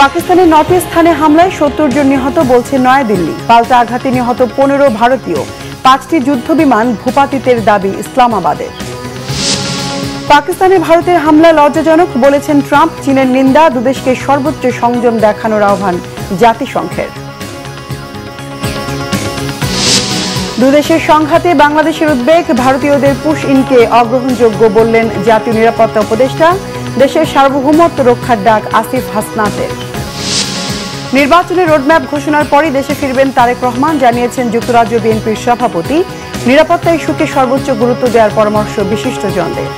পাকিস্তানের ৯টি স্থানে হামলায় ৭০ জন নিহত বলছে নয়াদিল্লি। পাল্টা আঘাতে নিহত ১৫ ভারতীয়। ৫টি যুদ্ধবিমান ভূপাতিতের দাবি ইসলামাবাদের। পাকিস্তানে ভারতের হামলা লজ্জাজনক বলেছেন ট্রাম্প। চীনের নিন্দা, দুদেশকে সর্বোচ্চ সংযম দেখানোর আহ্বান জাতিসংঘের। দুদেশের সংঘাতে বাংলাদেশের উদ্বেগ, ভারতীয়দের পুশ ইনকে অগ্রহণযোগ্য বললেন জাতীয় নিরাপত্তা উপদেষ্টা। দেশের সার্বভৌমত্ব রক্ষার ডাক আসিফ হাসনাতের। নির্বাচনের রোডম্যাপ ঘোষণার পরই দেশে ফিরবেন তারেক রহমান, জানিয়েছেন যুক্তরাজ্য বিএনপির সভাপতি। নিরাপত্তা ইস্যুকে সর্বোচ্চ গুরুত্ব দেওয়ার পরামর্শ বিশিষ্টজনদের।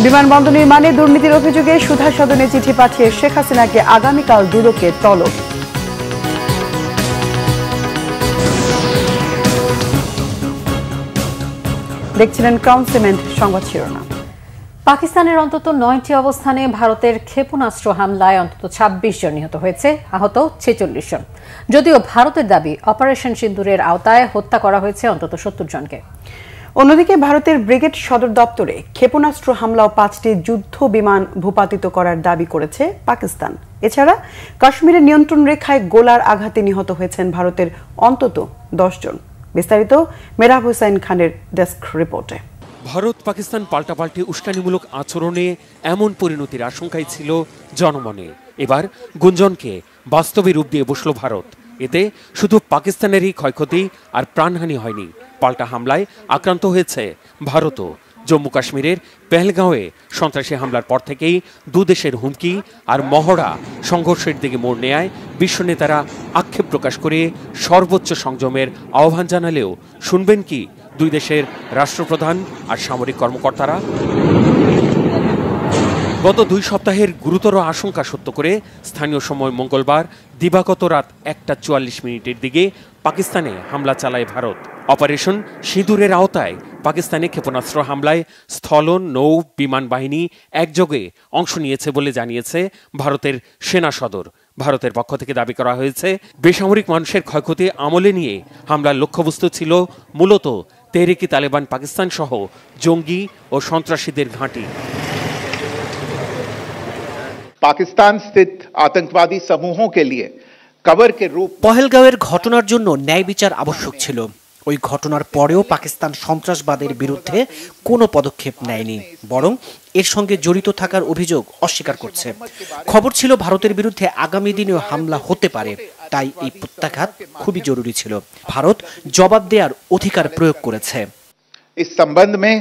বিমানবন্দর নির্মাণে দুর্নীতির অভিযোগে সুধা সদনে চিঠি পাঠিয়ে শেখ হাসিনাকে আগামীকাল দুদকে তলব। দেখছিলেন ক্রাউন সিমেন্ট সংবাদ শিরোনাম। পাকিস্তানের অন্তত ৯টি অবস্থানে ভারতের ক্ষেপণাস্ত্র হামলায় অন্তত ২৬ জন নিহত হয়েছে, আহত ৪৬ জন। যদিও ভারতের দাবি অপারেশন সিন্দুরের আওতায় হত্যা করা হয়েছে অন্তত ৭০ জনকে। অন্যদিকে ভারতের ব্রিগেড সদর দপ্তরে ক্ষেপণাস্ত্র হামলা ও ৫টি যুদ্ধ বিমান ভূপাতিত করার দাবি করেছে পাকিস্তান। এছাড়া কাশ্মীরের নিয়ন্ত্রণ রেখায় গোলার আঘাতে নিহত হয়েছেন ভারতের অন্তত ১০ জন। বিস্তারিত মেহরাব হোসাইন খানের ডেস্ক রিপোর্টে। ভারত পাকিস্তান পাল্টাপাল্টি উস্কানিমূলক আচরণে এমন পরিণতির আশঙ্কাই ছিল জনমনে। এবার গুঞ্জনকে বাস্তবে রূপ দিয়ে বসল ভারত। এতে শুধু পাকিস্তানেরই ক্ষয়ক্ষতি আর প্রাণহানি হয়নি, পাল্টা হামলায় আক্রান্ত হয়েছে ভারতও। জম্মু কাশ্মীরের পেহেলগাঁওয়ে সন্ত্রাসী হামলার পর থেকেই দুদেশের হুমকি আর মহড়া সংঘর্ষের দিকে মোড় নেয়। বিশ্ব নেতারা আক্ষেপ প্রকাশ করে সর্বোচ্চ সংযমের আহ্বান জানালেও শুনবেন কি দুই দেশের রাষ্ট্রপ্রধান আর সামরিক কর্মকর্তারা? গত ২ সপ্তাহের গুরুতর আশঙ্কা সত্য করে স্থানীয় সময় মঙ্গলবার দিবাগত রাত ১টা ৪৪ দিকে পাকিস্তানে হামলা চালায় ভারত। অপারেশন সিঁদুরের আওতায় পাকিস্তানে ক্ষেপণাস্ত্র হামলায় স্থলন, নৌ, বিমান বাহিনী একযোগে অংশ নিয়েছে বলে জানিয়েছে ভারতের সেনা সদর। ভারতের পক্ষ থেকে দাবি করা হয়েছে, বেসামরিক মানুষের ক্ষয়ক্ষতি আমলে নিয়ে হামলার লক্ষ্যবস্তু ছিল মূলত তেহরিকি তালেবান পাকিস্তান সহ জঙ্গি ও সন্ত্রাসীদের ঘাঁটি। पाकिस्तान स्थित आतंकवादी समूहों के लिए कवर के रूप পহেলগাঁওয়ের ঘটনার জন্য ন্যায় বিচার আবশ্যক ছিল। ওই ঘটনার পরেও পাকিস্তান সন্ত্রাসবাদের বিরুদ্ধে কোনো পদক্ষেপ নেয়নি, বরং এর সঙ্গে জড়িত থাকার অভিযোগ অস্বীকার করছে। খবর ছিল ভারতের বিরুদ্ধে আগামী দিনেও হামলা হতে পারে, তাই এই প্রত্যাঘাত খুবই জরুরি ছিল। ভারত জবাব দেওয়ার অধিকার প্রয়োগ করেছে। इस संबंध में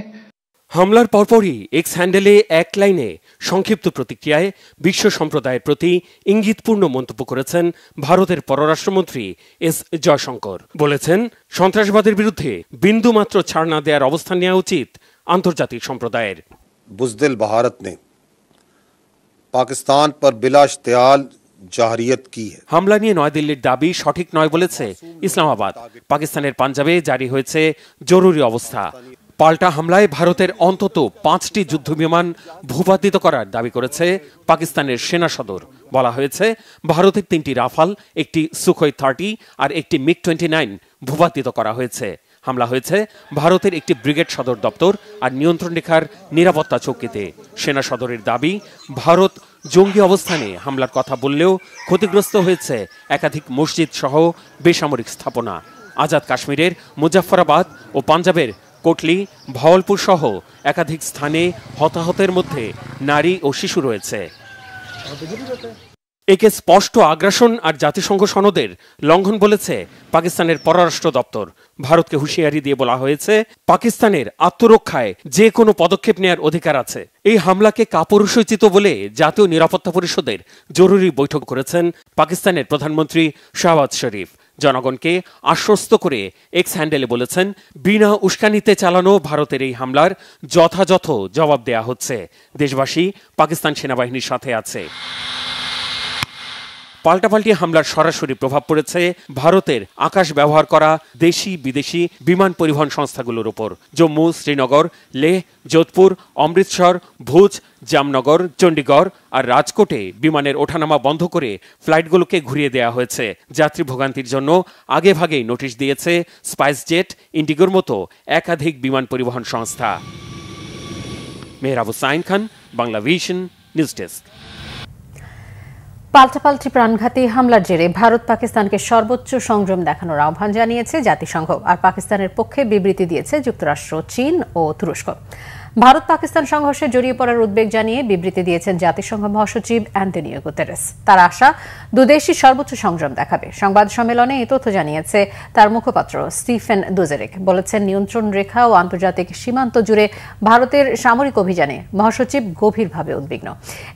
হামলার পরপরই এক্স হ্যান্ডেলে এক লাইনে সংক্ষিপ্ত প্রতিক্রিয়ায় বিশ্ব সম্প্রদায়ের প্রতি ইঙ্গিতপূর্ণ মন্তব্য করেছেন ভারতের পররাষ্ট্রমন্ত্রী এস জয়শঙ্কর। বলেছেন, সন্ত্রাসবাদের বিরুদ্ধে বিন্দুমাত্র ছাড় না দেওয়ার অবস্থান নেওয়া উচিত আন্তর্জাতিক সম্প্রদায়ের। बुज़दिल भारत ने पाकिस्तान पर बिला इश्तियाल জাহরিয়ত কি है। হামলা নিয়ে নয়াদিল্লির দাবি সঠিক নয় বলেছে ইসলামাবাদ। পাকিস্তানের পাঞ্জাবে জারি হয়েছে জরুরি অবস্থা। পাল্টা হামলায় ভারতের অন্তত ৫টি যুদ্ধবিমান ভূপাতিত করার দাবি করেছে পাকিস্তানের সেনা সদর। বলা হয়েছে, ভারতের ৩টি রাফাল, একটি সুখোই 30 আর একটি মিগ-29 ভূপাতিত করা হয়েছে। হামলা হয়েছে ভারতের একটি ব্রিগেড সদর দপ্তর আর নিয়ন্ত্রণ রেখার নিরাপত্তা চৌকিতে। সেনা সদরের দাবি, ভারত জঙ্গি অবস্থানে হামলার কথা বললেও ক্ষতিগ্রস্ত হয়েছে একাধিক মসজিদ সহ বেসামরিক স্থাপনা। আজাদ কাশ্মীরের মুজাফফরাবাদ ও পাঞ্জাবের কোটলি, ভাওয়ালপুর সহ একাধিক স্থানে হতাহতের মধ্যে নারী ও শিশু রয়েছে। একে স্পষ্ট আগ্রাসন আর জাতিসংঘ সনদের লঙ্ঘন বলেছে পাকিস্তানের পররাষ্ট্র দপ্তর। ভারতকে হুঁশিয়ারি দিয়ে বলা হয়েছে, পাকিস্তানের আত্মরক্ষায় যে কোনো পদক্ষেপ নেওয়ার অধিকার আছে। এই হামলাকে কাপুরুষোচিত বলে জাতীয় নিরাপত্তা পরিষদের জরুরি বৈঠক করেছেন পাকিস্তানের প্রধানমন্ত্রী শাহবাজ শরীফ। জনগণকে আশ্বস্ত করে এক্স হ্যান্ডেলে বলেছেন, বিনা উস্কানিতে চালানো ভারতের এই হামলার যথাযথ জবাব দেয়া হচ্ছে। দেশবাসী পাকিস্তান সেনাবাহিনীর সাথে আছে। পাল্টাপাল্টি হামলার সরাসরি প্রভাব পড়েছে ভারতের আকাশ ব্যবহার করা দেশি বিদেশি বিমান পরিবহন সংস্থাগুলোর উপর। জম্মু, শ্রীনগর, লেহ, যোধপুর, অমৃতসর, ভুজ, জামনগর, চণ্ডীগড় আর রাজকোটে বিমানের ওঠানামা বন্ধ করে ফ্লাইটগুলোকে ঘুরিয়ে দেওয়া হয়েছে। যাত্রী ভোগান্তির জন্য আগেভাগেই নোটিশ দিয়েছে স্পাইসজেট, ইন্ডিগোর মতো একাধিক বিমান পরিবহন সংস্থা। মেহরাব হোসাইন খান, বাংলা ভিশন, নিউজ ডেস্ক। পাল্টাপাল্টি প্রাণঘাতী হামলার জেরে ভারত পাকিস্তানকে সর্বোচ্চ সংযম দেখানোর আহ্বান জানিয়েছে জাতিসংঘ, আর পাকিস্তানের পক্ষে বিবৃতি দিয়েছে যুক্তরাষ্ট্র, চীন ও তুরস্ক। ভারত পাকিস্তান সংঘর্ষে জড়িয়ে পড়ার উদ্বেগ জানিয়ে বিবৃতি দিয়েছেন জাতিসংঘ মহাসচিব অ্যান্টনিও গুতেরেস। তার আশা, দুদেশই সর্বোচ্চ সংযম দেখাবে। সংবাদ সম্মেলনে এই তথ্য জানিয়েছে তার মুখপাত্র স্টিফেন দুজারিক। বলেছেন, নিয়ন্ত্রণ রেখা ও আন্তর্জাতিক সীমান্ত জুড়ে ভারতের সামরিক অভিযানে মহাসচিব গভীরভাবে উদ্বিগ্ন।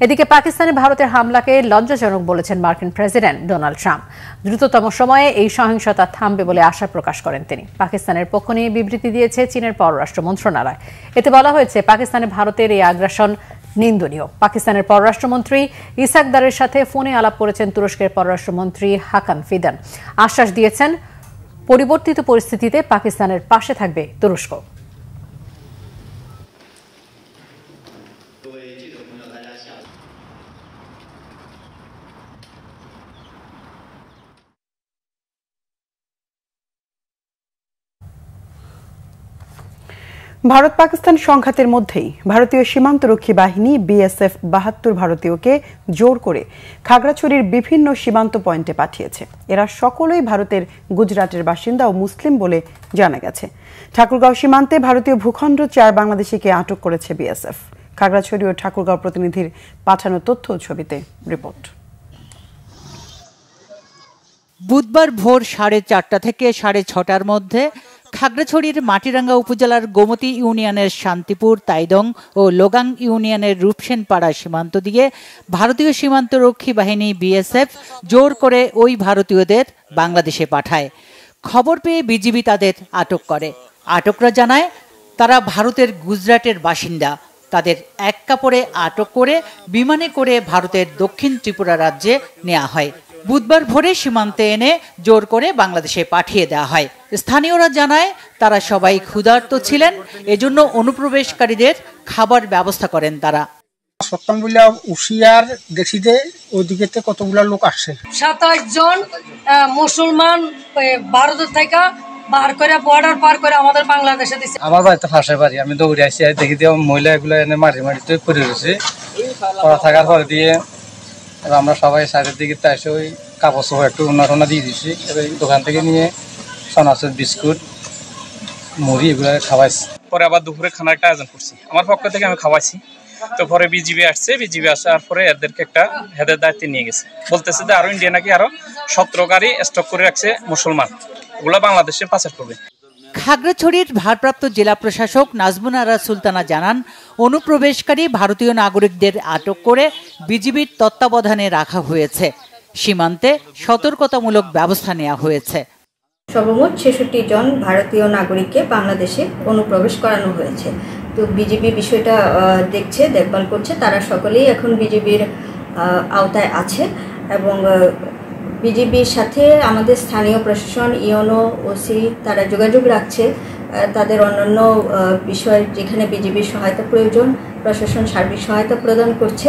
এদিকে পাকিস্তানে ভারতের হামলাকে লজ্জাজনক বলেছেন মার্কিন প্রেসিডেন্ট ডোনাল্ড ট্রাম্প। দ্রুততম সময়ে এই সহিংসতা থামবে বলে আশা প্রকাশ করেন তিনি। পাকিস্তানের পক্ষ নিয়ে বিবৃতি দিয়েছে চীনের পররাষ্ট্র মন্ত্রণালয়। এতে বলা হয়েছে, পাকিস্তানে ভারতের এই আগ্রাসন নিন্দনীয়। পাকিস্তানের পররাষ্ট্রমন্ত্রী ইসাক দারের সাথে ফোনে আলাপ করেছেন তুরস্কের পররাষ্ট্রমন্ত্রী হাকান ফিদান। আশ্বাস দিয়েছেন, পরিবর্তিত পরিস্থিতিতে পাকিস্তানের পাশে থাকবে তুরস্ক। ভারত পাকিস্তান সংঘাতের মধ্যেই ভারতীয় সীমান্তরক্ষী বাহিনী বিএসএফ ৭২ ভারতীয়কে জোর করে খাগড়াছড়ির বিভিন্ন সীমান্ত পয়েন্টে পাঠিয়েছে। এরা সকলেই ভারতের গুজরাটের বাসিন্দা ও মুসলিম বলে জানা গেছে। ঠাকুরগাঁও সীমান্তে ভারতীয় ভূখণ্ড ৪ বাংলাদেশিকে আটক করেছে বিএসএফ। খাগড়াছড়ি ও ঠাকুরগাঁও প্রতিনিধির পাঠানো তথ্য ও ছবিতে রিপোর্ট। বুধবার ভোর 4:30 থেকে 6:30টার মধ্যে খাগড়াছড়ির মাটিরাঙ্গা উপজেলার গোমতী ইউনিয়নের শান্তিপুর, তাইদং ও লোগাং ইউনিয়নের রূপসেনপাড়া সীমান্ত দিয়ে ভারতীয় সীমান্তরক্ষী বাহিনী বিএসএফ জোর করে ওই ভারতীয়দের বাংলাদেশে পাঠায়। খবর পেয়ে বিজিবি তাদের আটক করে। আটকরা জানায়, তারা ভারতের গুজরাটের বাসিন্দা। তাদের এক কাপড়ে আটক করে বিমানে করে ভারতের দক্ষিণ ত্রিপুরা রাজ্যে নেওয়া হয়। বুধবার ভোরে সীমান্তে এনে জোর করে বাংলাদেশে পাঠিয়ে দেওয়া হয়। স্থানীয়রা জানায়, তারা সবাই ক্ষুধার্ত ছিলেন, এজন্য অনুপ্রবেশকারীদের খাবার ব্যবস্থা করেন তারা। সপ্তমগুলা উশিয়ার দেখছিতে ওইদিকে কতগুলা লোক আসছে। 27 জন মুসলমান ভারতের থেকে বার করে বর্ডার পার করে আমাদের বাংলাদেশে দিচ্ছে। আমার বাড়িতে ফাঁসে বাড়ি, আমি দৌড়ে আসি, দেখি দিয়ে মহিলা এগুলো এনে মারি মারিতে পড়ে রয়েছে। পড়া থাকার পর দিয়ে আমরা সবাই সাইডের দিকে এসে ওই কাপড় সহ একটু উন্না দিয়ে দিচ্ছি। এবার দোকান থেকে নিয়ে সনাচুর, বিস্কুট, মুড়ি এগুলো খাওয়াইছি। পরে আবার দুপুরে খানার একটা আয়োজন করছি, আমার পক্ষ থেকে আমি খাওয়াইছি। তো পরে বিজিবি আসছে, বিজিবি আসার পরে এদেরকে একটা হেদের দায়িত্বে নিয়ে গেছে। বলতেছে যে আরো ইন্ডিয়া নাকি আরো 17 গাড়ি স্টক করে রাখছে মুসলমান, ওগুলো বাংলাদেশে পাচার করবে। খাগড়াছড়ির ভারপ্রাপ্ত জেলা প্রশাসক নাজমুন আরা সুলতানা জানান, অনুপ্রবেশকারী ভারতীয় নাগরিকদের আটক করে বিজিবির তত্ত্বাবধানে রাখা হয়েছে। সীমান্তে সতর্কতামূলক ব্যবস্থা নেওয়া হয়েছে। সর্বমোট 66 জন ভারতীয় নাগরিককে বাংলাদেশে অনুপ্রবেশ করানো হয়েছে। তো বিজিবি বিষয়টা দেখভাল করছে। তারা সকলেই এখন বিজিবির আওতায় আছে এবং বিজিবির সাথে আমাদের স্থানীয় প্রশাসন, ইওনো, ওসি তারা যোগাযোগ রাখছে। তাদের অন্যান্য বিষয় যেখানে বিজিবির সহায়তা প্রয়োজন, প্রশাসন সার্বিক সহায়তা প্রদান করছে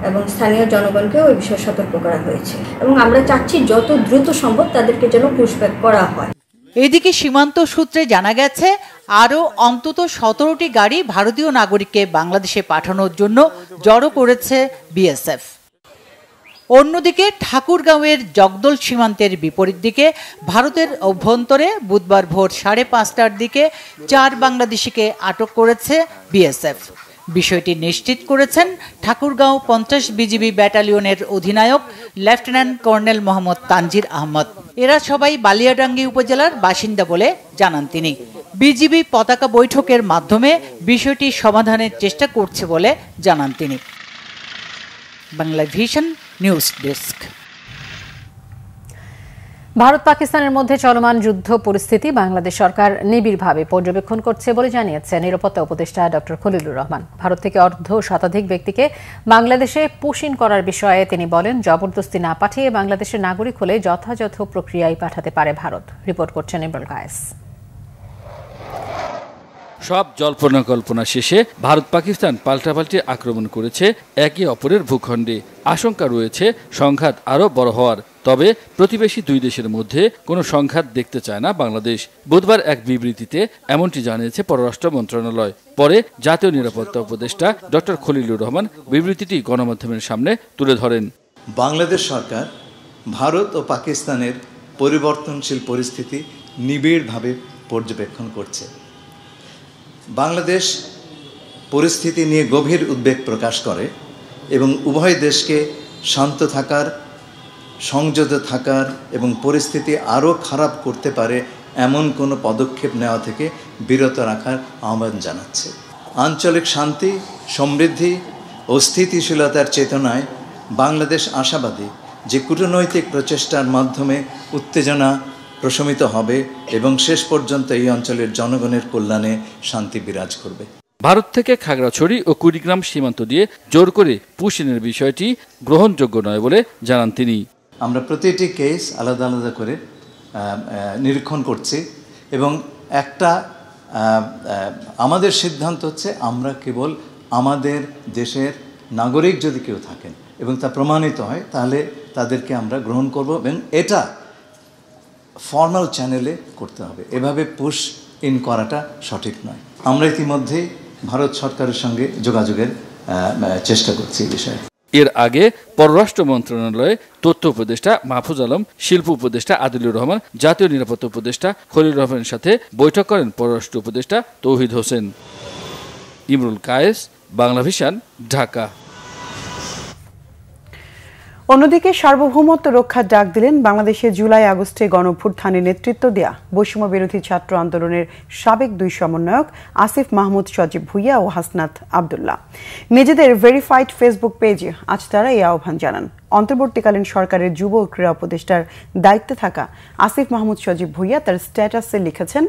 এবং স্থানীয় জনগণকে ওই বিষয়ে সতর্ক করা হয়েছে এবং আমরা চাচ্ছি যত দ্রুত সম্ভব তাদেরকে যেন পুশব্যাক করা হয়। এদিকে সীমান্ত সূত্রে জানা গেছে, আরও অন্তত 17টি গাড়ি ভারতীয় নাগরিককে বাংলাদেশে পাঠানোর জন্য জড়ো করেছে বিএসএফ। অন্যদিকে ঠাকুরগাঁওয়ের জগদল সীমান্তের বিপরীত দিকে ভারতের অভ্যন্তরে বুধবার ভোর 5:30টার দিকে 4 বাংলাদেশিকে আটক করেছে বিএসএফ। বিষয়টি নিশ্চিত করেছেন ঠাকুরগাঁও 50 বিজিবি ব্যাটালিয়নের অধিনায়ক লেফটেন্যান্ট কর্নেল মোহাম্মদ তানজির আহমদ। এরা সবাই বালিয়াডাঙ্গি উপজেলার বাসিন্দা বলে জানান তিনি। বিজিবি পতাকা বৈঠকের মাধ্যমে বিষয়টি সমাধানের চেষ্টা করছে বলে জানান তিনি। Bangla vision news desk. Bharat পাকিস্তানের মধ্যে চলমান যুদ্ধ পরিস্থিতি বাংলাদেশ সরকার নিবিড়ভাবে পর্যবেক্ষণ করছে বলে জানিয়েছেন নিরাপত্তা উপদেষ্টা ডক্টর খলিলুর রহমান। ভারত থেকে অর্ধশতাধিক ব্যক্তিকে বাংলাদেশে পুশিন করার বিষয়ে তিনি বলেন, জবরদস্তি না পাঠিয়ে বাংলাদেশের নাগরিক হলে যথাযথ প্রক্রিয়ায় পাঠাতে পারে ভারত। রিপোর্ট করছেন ইমরুল কায়েস। সব জল্পনা কল্পনা শেষে ভারত পাকিস্তান পাল্টাপাল্টি আক্রমণ করেছে একে অপরের ভূখণ্ডে। আশঙ্কা রয়েছে সংঘাত আরও বড় হওয়ার। তবে প্রতিবেশী দুই দেশের মধ্যে কোনো সংঘাত দেখতে চায় না বাংলাদেশ। বুধবার এক বিবৃতিতে এমনটি জানিয়েছে পররাষ্ট্র মন্ত্রণালয়। পরে জাতীয় নিরাপত্তা উপদেষ্টা ডক্টর খলিলুর রহমান বিবৃতিটি গণমাধ্যমের সামনে তুলে ধরেন। বাংলাদেশ সরকার ভারত ও পাকিস্তানের পরিবর্তনশীল পরিস্থিতি নিবিড়ভাবে পর্যবেক্ষণ করছে। বাংলাদেশ পরিস্থিতি নিয়ে গভীর উদ্বেগ প্রকাশ করে এবং উভয় দেশকে শান্ত থাকার, সংযত থাকার এবং পরিস্থিতি আরও খারাপ করতে পারে এমন কোনো পদক্ষেপ নেওয়া থেকে বিরত রাখার আহ্বান জানাচ্ছে। আঞ্চলিক শান্তি, সমৃদ্ধি ও স্থিতিশীলতার চেতনায় বাংলাদেশ আশাবাদী যে কূটনৈতিক প্রচেষ্টার মাধ্যমে উত্তেজনা প্রশমিত হবে এবং শেষ পর্যন্ত এই অঞ্চলের জনগণের কল্যাণে শান্তি বিরাজ করবে। ভারত থেকে খাগড়াছড়ি ও কুড়িগ্রাম সীমান্ত দিয়ে জোর করে পুশিনের বিষয়টি গ্রহণযোগ্য নয় বলে জানান তিনি। আমরা প্রতিটি কেস আলাদা আলাদা করে নিরীক্ষণ করছি এবং আমাদের সিদ্ধান্ত হচ্ছে আমরা কেবল আমাদের দেশের নাগরিক যদি কেউ থাকেন এবং তা প্রমাণিত হয় তাহলে তাদেরকে আমরা গ্রহণ করব এবং এটা ফর্মাল চ্যানেলে করতে হবে। এভাবে পুশ ইন করাটা সঠিক নয়। আমরা ইতিমধ্যেই ভারত সরকারের সঙ্গে যোগাযোগের চেষ্টা করছি এই বিষয়ে। এর আগে পররাষ্ট্র মন্ত্রণালয়ে তথ্য উপদেষ্টা মাহফুজ আলম, শিল্প উপদেষ্টা আদিলুর রহমান, জাতীয় নিরাপত্তা উপদেষ্টা খলিল রহমানের সাথে বৈঠক করেন পররাষ্ট্র উপদেষ্টা তৌহিদ হোসেন। ইমরুল কায়েস, বাংলা ভিশন, ঢাকা। অন্যদিকে সার্বভৌমত্ব রক্ষার ডাক দিলেন বাংলাদেশে জুলাই আগস্টে গণঅভ্যুত্থানে নেতৃত্ব দেয়া বৈষম্য বিরোধী ছাত্র আন্দোলনের সাবেক দুই সমন্বয়ক আসিফ মাহমুদ সজীব ভুইয়া ও হাসনাত আব্দুল্লাহ। নিজেদের ভেরিফাইড ফেসবুক পেজে আজ তারা এই আহ্বান জানান। অন্তর্বর্তীকালীন সরকারের যুব ও ক্রীড়া উপদেষ্টার দায়িত্বে থাকা আসিফ মাহমুদ সজীব ভুইয়া তার স্ট্যাটাসে লিখেছেন,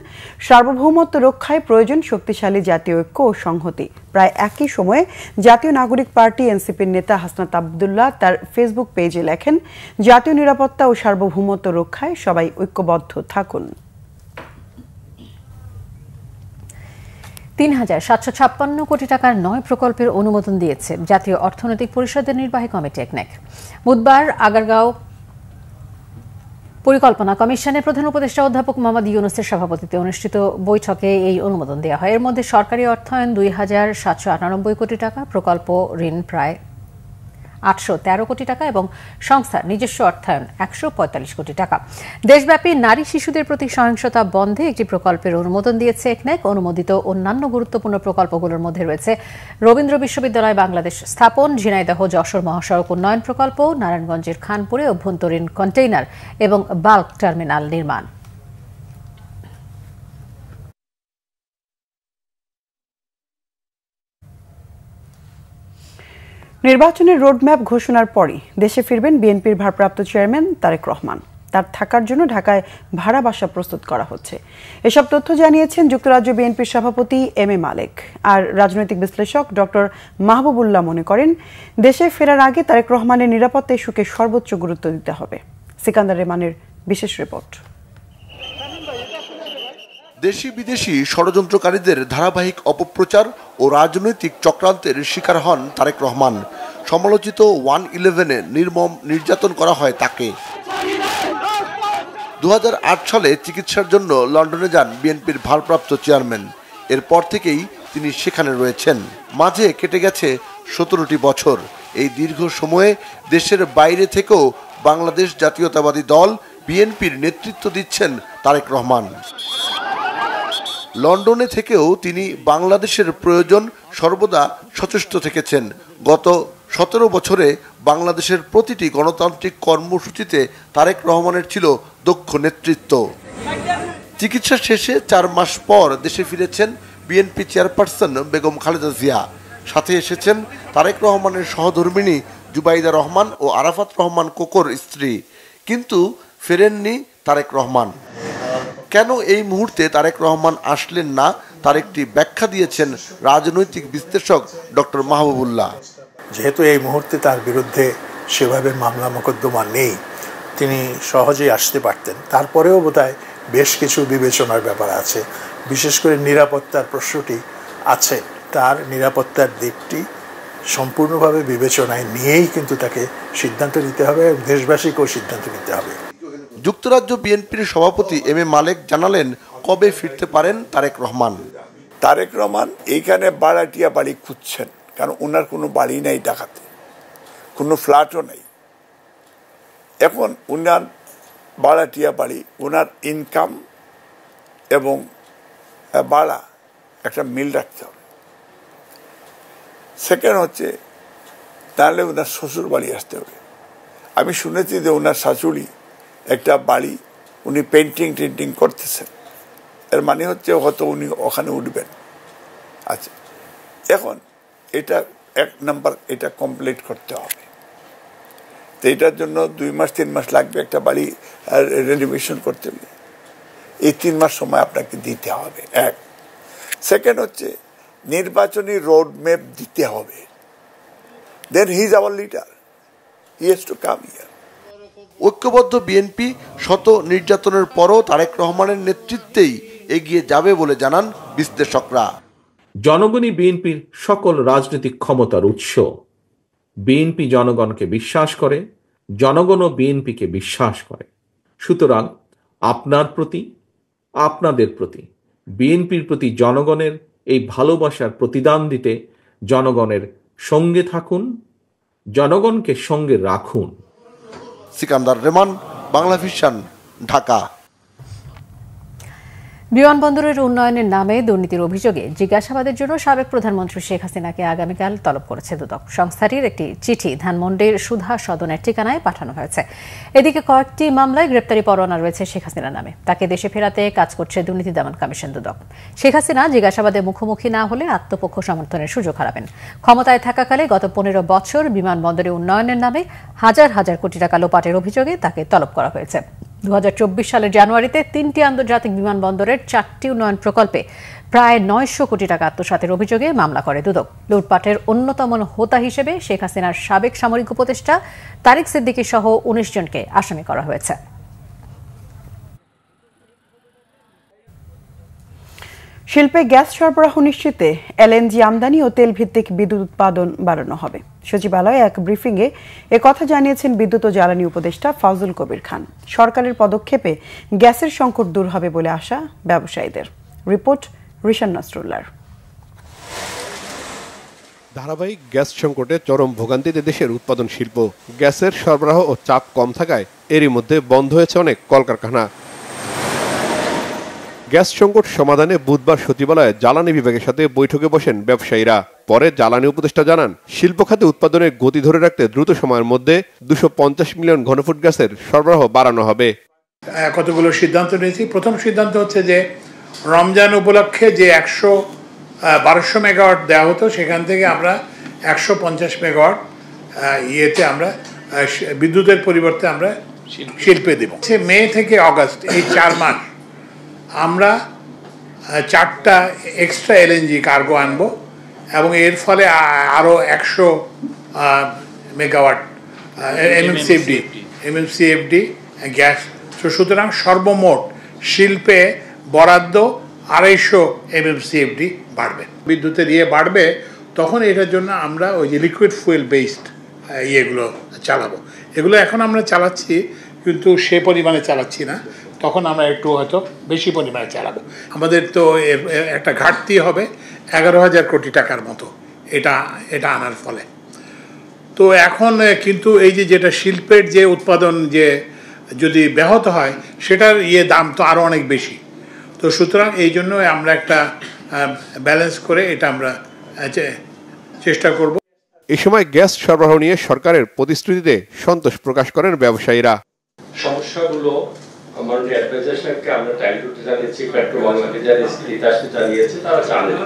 সার্বভৌমত্ব রক্ষায় প্রয়োজন শক্তিশালী জাতীয় ঐক্য ও সংহতি। প্রায় একই সময়ে জাতীয় নাগরিক পার্টি এনসিপির নেতা হাসনাত আব্দুল্লাহ তার ফেসবুক পেজে লেখেন, জাতীয় নিরাপত্তা ও সার্বভৌমত্ব রক্ষায় সবাই ঐক্যবদ্ধ থাকুন। ৩,৭৫৬ কোটি টাকার ৯ প্রকল্পের অনুমোদন দিয়েছে জাতীয় অর্থনৈতিক পরিষদের নির্বাহী কমিটি একনেক। বুধবার আগারগাঁও পরিকল্পনা কমিশনের প্রধান উপদেষ্টা অধ্যাপক মোহাম্মদ ইউনূসের সভাপতিত্বে অনুষ্ঠিত বৈঠকে এই অনুমোদন দেওয়া হয়। এর মধ্যে সরকারি অর্থায়ন ২,৭৯৮ কোটি টাকা, প্রকল্প ঋণ প্রায় ৮১৩ কোটি টাকা এবং সংস্থার নিজস্ব অর্থায়ন ১৪৫ কোটি টাকা। দেশব্যাপী নারী শিশুদের প্রতি সহিংসতা বন্ধে একটি প্রকল্পের অনুমোদন দিয়েছে একনেক। অনুমোদিত অন্যান্য গুরুত্বপূর্ণ প্রকল্পগুলোর মধ্যে রয়েছে রবীন্দ্র বিশ্ববিদ্যালয় বাংলাদেশ স্থাপন, ঝিনাইদহ যশোর মহাসড়ক উন্নয়ন প্রকল্প, নারায়ণগঞ্জের খানপুরে অভ্যন্তরীণ কন্টেইনার এবং বাল্ক টার্মিনাল নির্মাণ। নির্বাচনের রোডম্যাপ ঘোষণার পরই দেশে ফিরবেন বিএনপির ভারপ্রাপ্ত চেয়ারম্যান তারেক রহমান। তার থাকার জন্য ঢাকায় ভাড়া বাসা প্রস্তুত করা হচ্ছে। এসব তথ্য জানিয়েছেন যুক্তরাজ্য বিএনপির সভাপতি এম এ মালেক। আর রাজনৈতিক বিশ্লেষক ডক্টর মাহবুবুল্লাহ মনে করেন, দেশে ফেরার আগে তারেক রহমানের নিরাপত্তা ইস্যুকে সর্বোচ্চ গুরুত্ব দিতে হবে। সিকান্দার রেমানের বিশেষ রিপোর্ট। দেশি বিদেশি ষড়যন্ত্রকারীদের ধারাবাহিক অপপ্রচার ও রাজনৈতিক চক্রান্তের শিকার হন তারেক রহমান। সমালোচিত 111-এ নির্মম নির্যাতন করা হয় তাকে। 2008 সালে চিকিৎসার জন্য লন্ডনে যান বিএনপির ভারপ্রাপ্ত চেয়ারম্যান। এরপর থেকেই তিনি সেখানে রয়েছেন। মাঝে কেটে গেছে 17টি বছর। এই দীর্ঘ সময়ে দেশের বাইরে থেকেও বাংলাদেশ জাতীয়তাবাদী দল বিএনপির নেতৃত্ব দিচ্ছেন তারেক রহমান। লন্ডনে থেকেও তিনি বাংলাদেশের প্রয়োজন সর্বদা সচেষ্ট থেকেছেন। গত 17 বছরে বাংলাদেশের প্রতিটি গণতান্ত্রিক কর্মসূচিতে তারেক রহমানের ছিল দক্ষ নেতৃত্ব। চিকিৎসা শেষে 4 মাস পর দেশে ফিরেছেন বিএনপি চেয়ারপারসন বেগম খালেদা জিয়া। সাথে এসেছেন তারেক রহমানের সহধর্মিণী জুবাইদা রহমান ও আরাফাত রহমান কোকোর স্ত্রী। কিন্তু ফেরেননি তারেক রহমান। কেন এই মুহূর্তে তারেক রহমান আসলেন না, তার একটি ব্যাখ্যা দিয়েছেন রাজনৈতিক বিশ্লেষক ডক্টর মাহবুবুল্লাহ। যেহেতু এই মুহূর্তে তার বিরুদ্ধে সেভাবে মামলা মোকদ্দমা নেই, তিনি সহজেই আসতে পারতেন। তারপরেও বোধহয় বেশ কিছু বিবেচনার ব্যাপার আছে, বিশেষ করে নিরাপত্তার প্রশ্নটি আছে। তার নিরাপত্তার দিকটি সম্পূর্ণভাবে বিবেচনায় নিয়েই কিন্তু তাকে সিদ্ধান্ত নিতে হবে এবং দেশবাসীকেও সিদ্ধান্ত নিতে হবে। যুক্তরাজ্য বিএনপির সভাপতি এম এ মালেক জানালেন কবে ফিরতে পারেন তারেক রহমান। তারেক রহমান এইখানে বাড়াটিয়া বাড়ি খুঁজছেন, কারণ ওনার কোনো বাড়ি নেই ঢাকাতে, কোনো ফ্ল্যাটও নেই। এখন উনার ভাড়াটিয়া বাড়ি, ওনার ইনকাম এবং ভাড়া একটা মিল রাখতে হবে। সেকেন্ড হচ্ছে তাহলে ওনার শ্বশুর বাড়ি আসতে হবে। আমি শুনেছি যে ওনার শাশুড়ি একটা বাড়ি উনি পেন্টিং করতেছেন, এর মানে হচ্ছে হয়তো উনি ওখানে উঠবেন। আচ্ছা, এখন এটা 1 নাম্বার, এটা কমপ্লিট করতে হবে। তো এটার জন্য 2 মাস 3 মাস লাগবে একটা বাড়ি রেনোভেশন করতে হলে। এই 3 মাস সময় আপনাকে দিতে হবে। এক। সেকেন্ড হচ্ছে নির্বাচনী রোড ম্যাপ দিতে হবে। Then he is our leader, he has to come here. ঐক্যবদ্ধ বিএনপি শত নির্যাতনের পরও তারেক রহমানের নেতৃত্বেই এগিয়ে যাবে বলে জানান বিশ্লেষকরা। জনগণই বিএনপির সকল রাজনৈতিক ক্ষমতার উৎস। বিএনপি জনগণকে বিশ্বাস করে, জনগণও বিএনপিকে বিশ্বাস করে। সুতরাং আপনার প্রতি, আপনাদের প্রতি, বিএনপির প্রতি জনগণের এই ভালোবাসার প্রতিদান দিতে জনগণের সঙ্গে থাকুন, জনগণকে সঙ্গে রাখুন। সিকান্দার রেমান, বাংলাভিশন, ঢাকা। বিমানবন্দরের উন্নয়নের নামে দুর্নীতির অভিযোগে জিজ্ঞাসাবাদের জন্য সাবেক প্রধানমন্ত্রী শেখ হাসিনাকে আগামীকাল তলব করেছে দুদক। সংস্থাটির একটি চিঠি ধানমন্ডির সুধা সদনের ঠিকানায় পাঠানো হয়েছে। এদিকে কয়েকটি মামলায় গ্রেপ্তারি পরোয়ানা রয়েছে শেখ হাসিনার নামে। তাকে দেশে ফেরাতে কাজ করছে দুর্নীতি দমন কমিশন দুদক। শেখ হাসিনা জিজ্ঞাসাবাদে মুখোমুখি না হলে আত্মপক্ষ সমর্থনের সুযোগ হারাবেন। ক্ষমতায় থাকাকালে গত 15 বছর বিমানবন্দরে উন্নয়নের নামে হাজার হাজার কোটি টাকা লোপাটের অভিযোগে তাকে তলব করা হয়েছে। 2024 সালের জানুয়ারিতে 3টি আন্তর্জাতিক বিমানবন্দরের 4টি উন্নয়ন প্রকল্পে প্রায় 900 কোটি টাকা আত্মসাতের অভিযোগে মামলা করে দুদক। লুটপাটের অন্যতম হোতা হিসেবে শেখ হাসিনার সাবেক সামরিক উপদেষ্টা তারিক সিদ্দিকী সহ 19 জনকে আসামি করা হয়েছে। শিল্পে গ্যাস সরবরাহ নিশ্চিতে এলএনজি আমদানি ও তেল ভিত্তিক বিদ্যুৎ উৎপাদন বাড়ানো হবে। সচিবালয়ে এক ব্রিফিংয়ে একথা জানিয়েছেন বিদ্যুৎ ও জ্বালানি উপদেষ্টা ফাউজুল কবির খান। সরকারের পদক্ষেপে গ্যাসের সংকট দূর হবে বলে আশা ব্যবসায়ীদের। রিপোর্ট রিশান নাসরুল্লাহর। ধারাবাহিক গ্যাস সংকটে চরম ভোগান্তিতে দেশের উৎপাদন শিল্প। গ্যাসের সরবরাহ ও চাপ কম থাকায় এরই মধ্যে বন্ধ হয়েছে অনেক কলকারখানা। গ্যাস সংকট সমাধানে বুধবার সচিবালয়ে জ্বালানি বিভাগের সাথে বৈঠকে বসেন ব্যবসায়ীরা। পরে জ্বালানি উপদেষ্টা জানান, শিল্প খাতে উৎপাদনের গতি ধরে রাখতে দ্রুত সময়ের মধ্যে 250 মিলিয়ন ঘনফুট গ্যাসের সরবরাহ বাড়ানো হবে। কতগুলো সিদ্ধান্ত নিয়েছি। প্রথম সিদ্ধান্ত হচ্ছে যে রমজান উপলক্ষে যে 1200 মেগাওয়াট দেওয়া হতো, সেখান থেকে আমরা 150 মেগাওয়াট ইয়েতে আমরা বিদ্যুতের পরিবর্তে আমরা শিল্পে দেব। মে থেকে অগাস্ট এই 4 মাস আমরা 4টা এক্সট্রা এলএনজি কার্গো আনবো এবং এর ফলে আরও 100 মেগাওয়াট এমএমসিএফডি গ্যাস। সুতরাং সর্বমোট শিল্পে বরাদ্দ 250 এমএমসিএফডি বাড়বে। বিদ্যুতের বাড়বে, তখন এটার জন্য আমরা ওই যে লিকুইড ফুয়েল বেসড ইয়েগুলো চালাবো। এগুলো এখন আমরা চালাচ্ছি, কিন্তু সে পরিমাণে চালাচ্ছি না। তখন আমরা একটু হয়তো বেশি পরিমাণে চালাবো। আমাদের তো একটা ঘাটতি হবে 11,000 কোটি টাকার মতো এটা আনার ফলে। তো এখন কিন্তু এই যেটা শিল্পের যে উৎপাদন যে যদি ব্যাহত হয়, সেটার দাম তো আরও অনেক বেশি। তো সুতরাং এই জন্য আমরা একটা ব্যালেন্স করে এটা আমরা চেষ্টা করব। এই সময় গ্যাস সরবরাহ নিয়ে সরকারের প্রতিশ্রুতিতে সন্তোষ প্রকাশ করেন ব্যবসায়ীরা। সমস্যাগুলো মাননীয় অ্যাডভাইজার সাহেবকে আমরা টাইম টু টাইম জানিয়েছি, পেট্রোবাংলাকে জানিয়েছি, তিতাসকে জানিয়েছি, তারা জানেন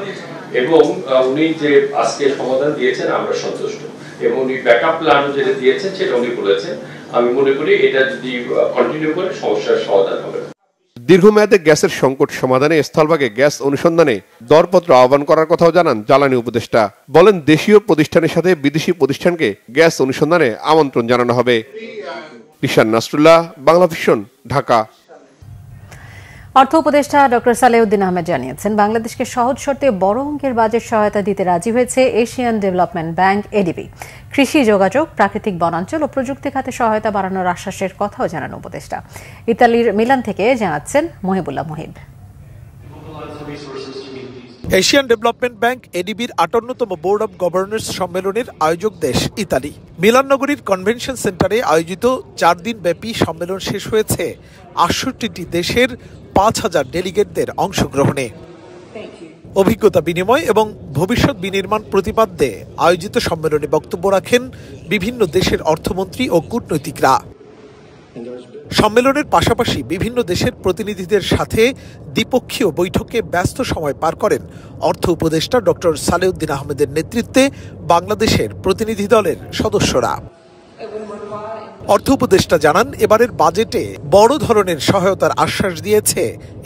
এবং উনি যে আজকে সমাধান দিয়েছেন আমরা সন্তুষ্ট এবং উনি ব্যাকআপ প্ল্যানও যেটা দিয়েছেন সেটা উনি বলেছেন। আমি মনে করি এটা যদি কন্টিনিউ করে সমস্যার সমাধান হবে। দীর্ঘমেয়াদে গ্যাসের সংকট সমাধানে স্থলভাগে গ্যাস অনুসন্ধানে দরপত্র আহ্বান করার কথাও জানান জ্বালানি উপদেষ্টা। বলেন, দেশীয় প্রতিষ্ঠানের সাথে বিদেশি প্রতিষ্ঠানকে গ্যাস অনুসন্ধানে আমন্ত্রণ জানানো হবে। রিশান নাসরুল্লাহ, বাংলাভিশন, ঢাকা। অর্থ উপদেষ্টা ডক্টর সালেউদ্দিন আহমেদ জানিয়েছেন, বাংলাদেশকে সহজ শর্তে বড় অঙ্কের বাজেট সহায়তা দিতে রাজি হয়েছে এশিয়ান ডেভেলপমেন্ট ব্যাংক এডিবি। কৃষি, যোগাযোগ, প্রাকৃতিক বনাঞ্চল ও প্রযুক্তি খাতে সহায়তা বাড়ানোর আশ্বাসের কথাও জানান উপদেষ্টা। ইতালির মিলান থেকে জানাচ্ছেন Mohibullah Mohib. Asian development bank এডিবির 58তম বোর্ড অব গভর্নর্স সম্মেলনের আয়োজক দেশ ইতালি। মিলান নগরীর কনভেনশন সেন্টারে আয়োজিত 4 দিন ব্যাপী সম্মেলন শেষ হয়েছে 68টি দেশের 5000 ডেলিগেটদের অংশগ্রহণে। অভিজ্ঞতা বিনিময় এবং ভবিষ্যৎ বিনির্মাণ প্রতিপাদ্যে আয়োজিত সম্মেলনে বক্তব্য রাখেন বিভিন্ন দেশের অর্থমন্ত্রী ও কূটনৈতিকরা। সম্মেলনের পাশাপাশি বিভিন্ন দেশের প্রতিনিধিদের সাথে দ্বিপক্ষীয় বৈঠকে ব্যস্ত সময় পার করেন অর্থ উপদেষ্টা ডক্টর সালেউদ্দিন আহমেদের নেতৃত্বে বাংলাদেশের প্রতিনিধি দলের সদস্যরা। অর্থ উপদেষ্টা জানান, এবারের বাজেটে বড় ধরনের সহায়তার আশ্বাস দিয়েছে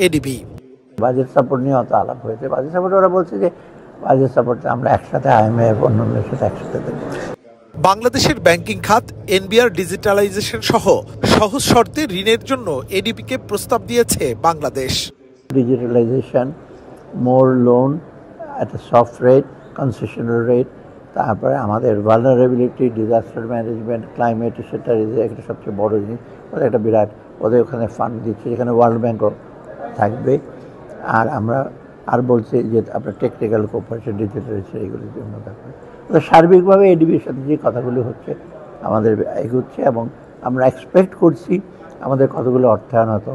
এডিবি। বাজেট সাপোর্ট নিয়ে অত আলাপ হয়েছে। বাজেট সাপোর্ট ওরা বলছে যে বাজেট সাপোর্ট আমরা একসাথে IMF অন্যান্যের সাথে একসাথে দেব। বাংলাদেশের ব্যাংকিং খাত এনবিআর ডিজিটালাইজেশন সহ সহজ শর্তে ঋণের জন্য এডিবিকে প্রস্তাব দিয়েছে Bangladesh. Digitalization, more loan at a soft rate, concessional rate, তারপরে আমাদের ভালনারেবিলিটি, ডিজাস্টার ম্যানেজমেন্ট, ক্লাইমেট, সেটা একটা সবচেয়ে বড় জিনিস। ওদের একটা বিরাট ওদের ওখানে ফান্ড দিচ্ছে, যেখানে ওয়ার্ল্ড ব্যাংকও থাকবে। আর আমরা আর বলছি যে আপনার টেকনিক্যাল কোঅপারেশন, ডিজিটালাইজেশন, এগুলির জন্য ব্যাপার। সার্বিকভাবে এডিবির সাথে যে কথাগুলি হচ্ছে আমাদের এগোচ্ছে এবং আমরা এক্সপেক্ট করছি আমাদের কতগুলো অর্থায়ন হয়তো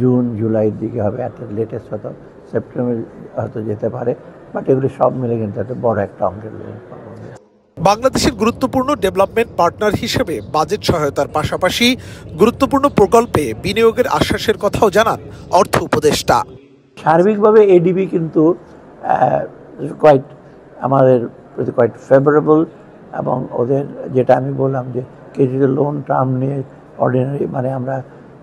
জুন জুলাইয়ের দিকে হবে, একটা লেটেস্ট হয়তো সেপ্টেম্বর হয়তো যেতে পারে, বাট এগুলি সব মিলে কিন্তু একটা বড় একটা অঙ্কের। বাংলাদেশের গুরুত্বপূর্ণ ডেভেলপমেন্ট পার্টনার হিসেবে বাজেট সহায়তার পাশাপাশি গুরুত্বপূর্ণ প্রকল্পে বিনিয়োগের আশ্বাসের কথাও জানান অর্থ উপদেষ্টা। সার্বিকভাবে এডিবি কিন্তু কোয়াইট আমাদের প্রতি কোয়াইট ফেভারেবল, এবং ওদের যেটা আমি বললাম যে কিছু লোন টার্ম নিয়ে অর্ডিনারি মানে আমরা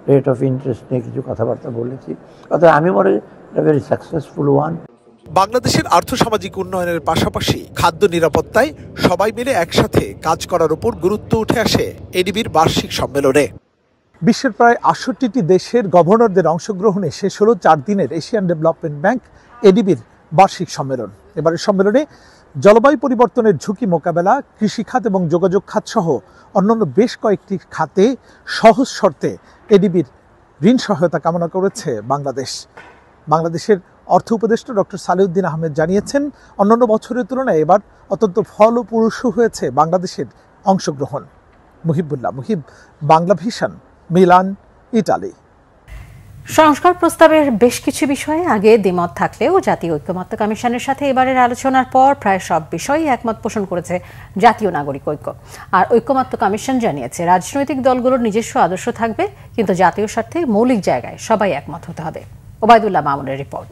রেট অফ ইন্টারেস্ট নিয়ে কিছু কথাবার্তা বলেছি, অর্থাৎ আমি মনে করি ভেরি সাকসেসফুল ওয়ান। বাংলাদেশের আর্থসামাজিক উন্নয়নের পাশাপাশি খাদ্য নিরাপত্তায় সবাই মিলে একসাথে কাজ করার উপর গুরুত্ব উঠে আসে এডিবির বার্ষিক সম্মেলনে। বিশ্বের প্রায় 68টি দেশের গভর্নরদের অংশগ্রহণে শেষ হলো 4 দিনের এশিয়ান ডেভেলপমেন্ট ব্যাংক এডিবির বার্ষিক সম্মেলন। এবারের সম্মেলনে জলবায়ু পরিবর্তনের ঝুঁকি মোকাবেলা, কৃষি খাত এবং যোগাযোগ খাত সহ অন্যান্য বেশ কয়েকটি খাতে সহজ শর্তে এডিবির ঋণ সহায়তা কামনা করেছে বাংলাদেশ। বাংলাদেশের অর্থ উপদেষ্টা ডক্টর সালেউদ্দিন আহমেদ জানিয়েছেন, অন্যান্য বছরের তুলনায় এবার অত্যন্ত ফলপ্রসূ হয়েছে বাংলাদেশের অংশগ্রহণ। Muhibullah Muhib, Bangla vision, Milan, Italy. সংস্কার প্রস্তাবের বেশ কিছু বিষয়ে আগে দ্বিমত থাকলেও জাতীয় ঐক্যমত্য কমিশনের সাথে এবারের আলোচনার পর প্রায় সব বিষয়েই একমত পোষণ করেছে জাতীয় নাগরিক ঐক্য। আর ঐক্যমত্য কমিশন জানিয়েছে, রাজনৈতিক দলগুলোর নিজস্ব আদর্শ থাকবে, কিন্তু জাতীয় স্বার্থে মৌলিক জায়গায় সবাই একমত হতে হবে। ওবায়দুল্লাহ মামুনের রিপোর্ট।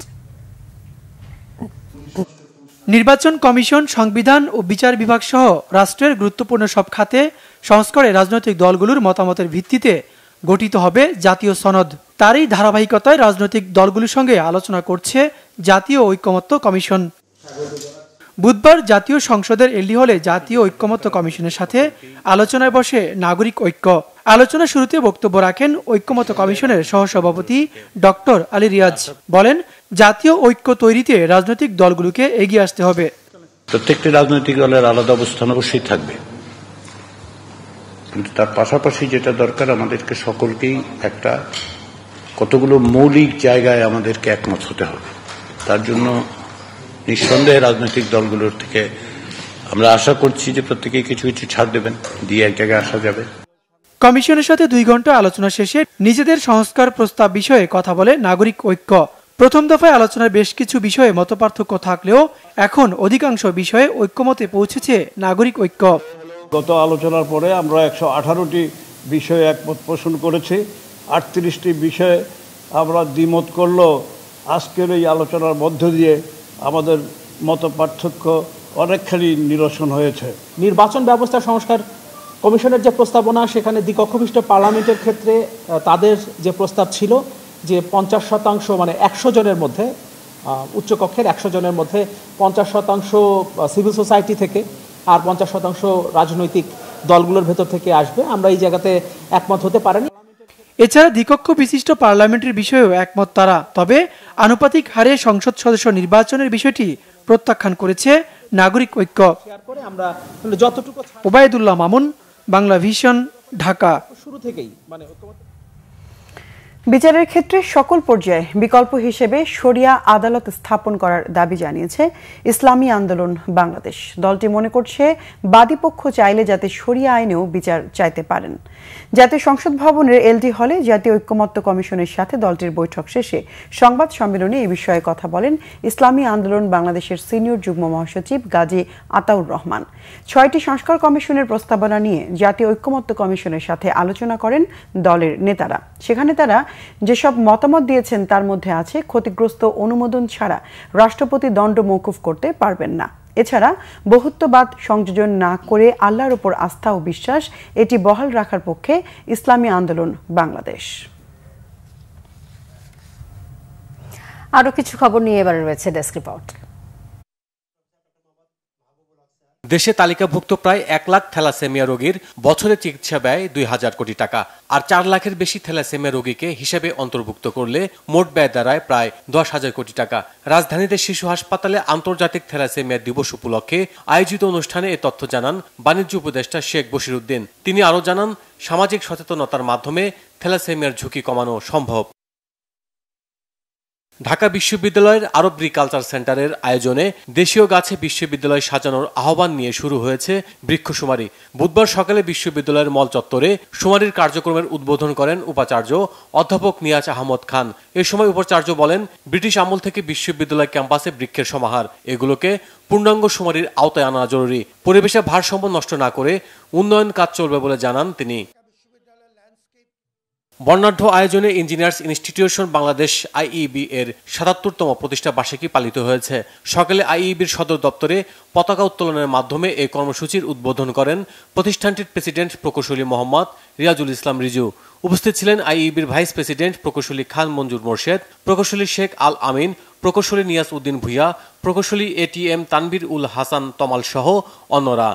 নির্বাচন কমিশন, সংবিধান ও বিচার বিভাগ সহ রাষ্ট্রের গুরুত্বপূর্ণ সব খাতে সংস্কারে রাজনৈতিক দলগুলোর মতামতের ভিত্তিতে গঠিত হবে জাতীয় সনদ। তারই ধারাবাহিকতায় রাজনৈতিক দলগুলোর সঙ্গে আলোচনা করছে জাতীয় ঐক্যমত্য কমিশন। বুধবার জাতীয় সংসদের এলডি হলে জাতীয় ঐক্যমত্য কমিশনের সাথে আলোচনায় বসে নাগরিক ঐক্য। আলোচনা শুরুতে বক্তব্য রাখেন ঐক্যমত্য কমিশনের সহসভাপতি ডক্টর আলী রিয়াজ। বলেন, জাতীয় ঐক্য তৈরিতে রাজনৈতিক দলগুলোকে এগিয়ে আসতে হবে। প্রত্যেকটি রাজনৈতিক দলের আলাদা অবস্থান অবশ্যই থাকবে, কিন্তু তার পাশাপাশি যেটা দরকার, আমাদেরকে সকলকেই একটা কতগুলো মৌলিক জায়গায় আমাদেরকে একমত হতে হবে। তার জন্য নিঃসন্দেহে রাজনৈতিক দলগুলোর থেকে আমরা আশা করছি যে প্রত্যেকেই কিছু কিছু ছাড় দেবেন, দিয়ে এক জায়গায় আসা যাবে। কমিশনের সাথে 2 ঘন্টা আলোচনা শেষে নিজেদের সংস্কার প্রস্তাব বিষয়ে কথা বলে নাগরিক ঐক্য। প্রথম দফায় আলোচনার বেশ কিছু বিষয়ে মতপার্থক্য থাকলেও এখন অধিকাংশ বিষয়ে ঐক্যমতে পৌঁছেছে নাগরিক ঐক্য। গত আলোচনার পরে আমরা 118টি বিষয়ে একমত পোষণ করেছি। 38টি বিষয়ে আমরা দ্বিমত করলেও আজকের এই আলোচনার মধ্য দিয়ে আমাদের মত পার্থক্য অনেকখানি নিরসন হয়েছে। নির্বাচন ব্যবস্থা সংস্কার কমিশনের যে প্রস্তাবনা, সেখানে দ্বিকক্ষবিষ্ট পার্লামেন্টের ক্ষেত্রে তাদের যে প্রস্তাব ছিল যে 50% মানে 100 জনের মধ্যে, উচ্চকক্ষের 100 জনের মধ্যে 50% সিভিল সোসাইটি থেকে আর 50% রাজনৈতিক দলগুলোর ভেতর থেকে আসবে। আমরা এই জায়গাতে একমত হতে পারিনি। এছাড়া দ্বিকক্ষ বিশিষ্ট পার্লামেন্টের বিষয়েও একমত তারা, তবে আনুপাতিক হারে সংসদ সদস্য নির্বাচনের বিষয়টি প্রত্যাখ্যান করেছে নাগরিক ঐক্য। ওবায়দুল্লাহ মামুন, বাংলা ভিশন, ঢাকা। বিচারের ক্ষেত্রে সকল পর্যায়ে বিকল্প হিসেবে শরিয়া আদালত স্থাপন করার দাবি জানিয়েছে ইসলামী আন্দোলন বাংলাদেশ। দলটি মনে করছে বাদীপক্ষ চাইলে যাতে শরিয়া আইনেও বিচার চাইতে পারেন। জাতীয় সংসদ ভবনের এলডি হলে জাতীয় ঐক্যমত্য কমিশনের সাথে দলটির বৈঠক শেষে সংবাদ সম্মেলনে এ বিষয়ে কথা বলেন ইসলামী আন্দোলন বাংলাদেশের সিনিয়র যুগ্ম মহাসচিব গাজী আতাউর রহমান। ৬টি সংস্কার কমিশনের প্রস্তাবনা নিয়ে জাতীয় ঐক্যমত্য কমিশনের সাথে আলোচনা করেন দলের নেতারা। সেখানে তারা যেসব মতামত দিয়েছেন তার মধ্যে আছে ক্ষতিগ্রস্ত অনুমোদন ছাড়া রাষ্ট্রপতি দণ্ড মওকুফ করতে পারবেন না। এছাড়া বহুত্ববাদ সংযোজন না করে আল্লাহর উপর আস্থা ও বিশ্বাস এটি বহাল রাখার পক্ষে ইসলামী আন্দোলন বাংলাদেশ। আরো কিছু খবর নিয়ে এবারে রয়েছে ডেস্ক রিপোর্ট। দেশে তালিকাভুক্ত প্রায় ১ লাখ থ্যালাসেমিয়া রোগীর বছরে চিকিৎসা ব্যয় ২,০০০ কোটি টাকা, আর ৪ লাখের বেশি থ্যালাসেমিয়া রোগীকে হিসেবে অন্তর্ভুক্ত করলে মোট ব্যয় দাঁড়ায় প্রায় ১০,০০০ কোটি টাকা। রাজধানীতে শিশু হাসপাতালে আন্তর্জাতিক থ্যালাসেমিয়া দিবস উপলক্ষে আয়োজিত অনুষ্ঠানে এ তথ্য জানান বাণিজ্য উপদেষ্টা শেখ বশিরউদ্দিন। তিনি আরও জানান, সামাজিক সচেতনতার মাধ্যমে থ্যালাসেমিয়ার ঝুঁকি কমানো সম্ভব। ঢাকা বিশ্ববিদ্যালয়ের আরব কালচার সেন্টারের আয়োজনে দেশীয় গাছে বিশ্ববিদ্যালয় সাজানোর আহ্বান নিয়ে শুরু হয়েছে বৃক্ষশুমারি। বুধবার সকালে বিশ্ববিদ্যালয়ের মল চত্বরে শুমারির কার্যক্রমের উদ্বোধন করেন উপাচার্য অধ্যাপক নিয়াজ আহমদ খান। এ সময় উপাচার্য বলেন, ব্রিটিশ আমল থেকে বিশ্ববিদ্যালয় ক্যাম্পাসে বৃক্ষের সমাহার, এগুলোকে পূর্ণাঙ্গ শুমারির আওতায় আনা জরুরি। পরিবেশের ভারসাম্য নষ্ট না করে উন্নয়ন কাজ চলবে বলে জানান তিনি। বর্ণাঢ্য আয়োজনে ইঞ্জিনিয়ার্স ইনস্টিটিউশন বাংলাদেশ আইইবি এর ৭৭তম প্রতিষ্ঠা বার্ষিকী পালিত হয়েছে। সকালে আইইবির সদর দপ্তরে পতাকা উত্তোলনের মাধ্যমে এই কর্মসূচির উদ্বোধন করেন প্রতিষ্ঠানটির প্রেসিডেন্ট প্রকৌশলী মোহাম্মদ রিয়াজুল ইসলাম রিজু। উপস্থিত ছিলেন আইইবির ভাইস প্রেসিডেন্ট প্রকৌশলী খান মঞ্জুর মোর্শেদ, প্রকৌশলী শেখ আল আমিন, প্রকৌশলী নিয়াজ উদ্দিন ভুইয়া, প্রকৌশলী এটিএম তানবির উল হাসান তমাল সহ অন্যরা।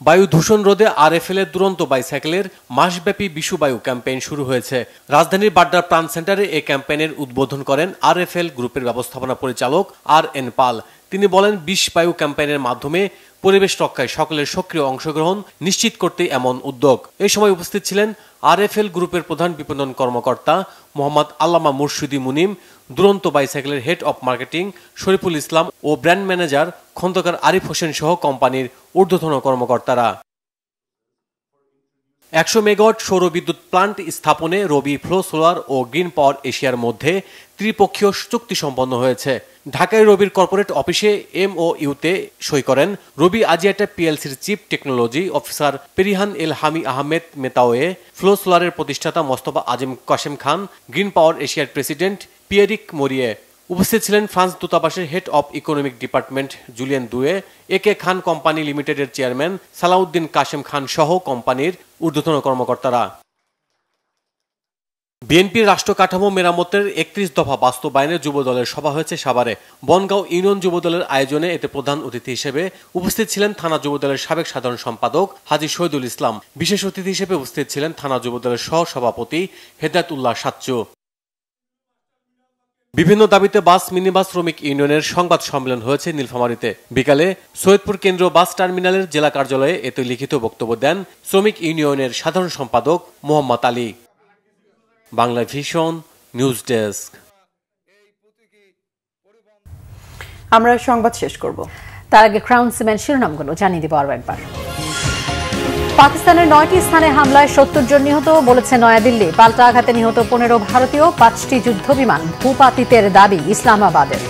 বায়ু দূষণ রোধে আরএফএল এর দুরন্ত বাইসাইকেলের মাসব্যাপী বিশুবায়ু ক্যাম্পেইন শুরু হয়েছে। রাজধানীর বাড্ডার প্রাণ সেন্টারে এই ক্যাম্পেইনের উদ্বোধন করেন আরএফএল গ্রুপের ব্যবস্থাপনা পরিচালক আর.এন. পাল। তিনি বলেন, বিষ বায়ু ক্যাম্পেইনের মাধ্যমে পরিবেশ রক্ষায় সকলের সক্রিয় অংশগ্রহণ নিশ্চিত করতে এমন উদ্যোগ। এই সময় উপস্থিত ছিলেন আরএফএল গ্রুপের প্রধান বিপণন কর্মকর্তা মোহাম্মদ আল্লামা মুর্শিদি মুনিম, দুরন্ত বাইসাইকেলের head of marketing Shariful Islam ও ব্র্যান্ড ম্যানেজার খন্দকার আরিফ হোসেন সহ কোম্পানির ঊর্ধ্বতন কর্মকর্তারা। ১০০ মেগাওয়াট সৌর বিদ্যুৎ প্লান্ট স্থাপনে রবি ফ্লো সোলার ও গ্রিন পাওয়ার এশিয়ার মধ্যে ত্রিপক্ষীয় চুক্তি সম্পন্ন হয়েছে। ঢাকায় রবির কর্পোরেট অফিসে এমওইউতে সই করেন রবি আজিয়াটা পিএলসির চিফ টেকনোলজি অফিসার পেরিহান এল হামি আহমেদ মেতাওয়ে, ফ্লো সোলারের প্রতিষ্ঠাতা মোস্তফা আজিম কাশেম খান, গ্রিন পাওয়ার এশিয়ার প্রেসিডেন্ট পিয়েরিক মরিয়ে। উপস্থিত ছিলেন ফ্রান্স দূতাবাসের head of economic department Julian দুয়ে, একে খান কোম্পানি লিমিটেডের চেয়ারম্যান সালাউদ্দিন কাশেম খান সহ কোম্পানির ঊর্ধ্বতন কর্মকর্তারা। বিএনপির রাষ্ট্র কাঠামো মেরামতের ৩১ দফা বাস্তবায়নে যুবদলের সভা হয়েছে সাভারে। বনগাঁও ইউনিয়ন যুবদলের আয়োজনে এতে প্রধান অতিথি হিসেবে উপস্থিত ছিলেন থানা যুবদলের সাবেক সাধারণ সম্পাদক হাজী শহীদুল ইসলাম। বিশেষ অতিথি হিসেবে উপস্থিত ছিলেন থানা যুবদলের সহ সভাপতি হেদায়েতুল্লাহ সাচ্চু। বিভিন্ন দাবিতে বাস মিনিবাস শ্রমিক ইউনিয়নের সংবাদ সম্মেলন হয়েছে নীলফামারীতে। বিকালে সৈয়দপুর কেন্দ্রীয় বাস টার্মিনালের জেলা কার্যালয়ে এতে লিখিত বক্তব্য দেন শ্রমিক ইউনিয়নের সাধারণ সম্পাদক Mohammad Ali. Bangla vision news desk. আমরা সংবাদ শেষ করব, তার আগে ক্রাউন সিমেন্ট শিরোনামগুলো জানিয়ে দিব আরো একবার। পাকিস্তানের 9টি স্থানে হামলায় 70 জন নিহত, বলেছে নয়াদিল্লি। পাল্টা আঘাতে নিহত 15 ভারতীয়, 5টি যুদ্ধ বিমান ভূপাতিতের দাবি ইসলামাবাদের।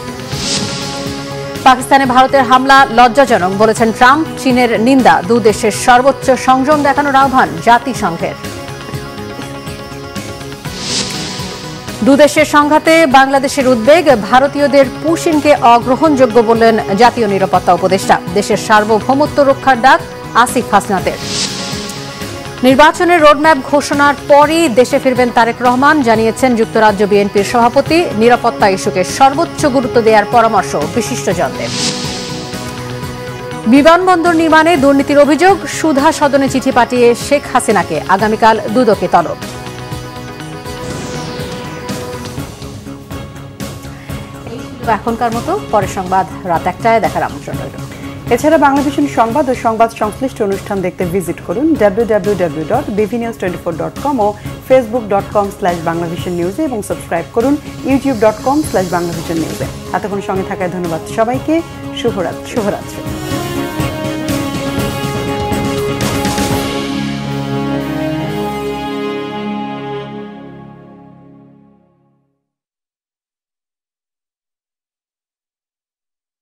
পাকিস্তানে ভারতের হামলা লজ্জাজনক, বলেছেন ট্রাম্প। চীনের নিন্দা, দুদেশের সর্বোচ্চ সংযম দেখানোর আহ্বান জাতিসংঘের। দুদেশের সংঘাতে বাংলাদেশের উদ্বেগ, ভারতীয়দের পুশিনকে অগ্রহণযোগ্য বললেন জাতীয় নিরাপত্তা উপদেষ্টা। দেশের সার্বভৌমত্ব রক্ষার ডাক আসিফ হাসনাতের। নির্বাচনের রোডম্যাপ ঘোষণার পরই দেশে ফিরবেন তারেক রহমান, জানিয়েছেন যুক্তরাজ্য বিএনপির সভাপতি। নিরাপত্তা ইস্যুকে সর্বোচ্চ গুরুত্ব দেওয়ার পরামর্শ বিশিষ্টজনদের। বিমানবন্দর নির্মাণে দুর্নীতির অভিযোগ, সুধা সদনে চিঠি পাঠিয়ে শেখ হাসিনাকে আগামীকাল দুদকে তলব। এখনকার মতো পরের সংবাদ রাত 1টায় দেখার আমন্ত্রণ রইল। এছাড়া বাংলাদেশের সংবাদ ও সংবাদ সংশ্লিষ্ট অনুষ্ঠান দেখতে ভিজিট করুন www.bvnews24.com ও facebook.com/banglavisionnews এবং সাবস্ক্রাইব করুন youtube.com/banglavisionnews। এতক্ষণ সঙ্গে থাকায় ধন্যবাদ সবাইকে। শুভরাত্রি।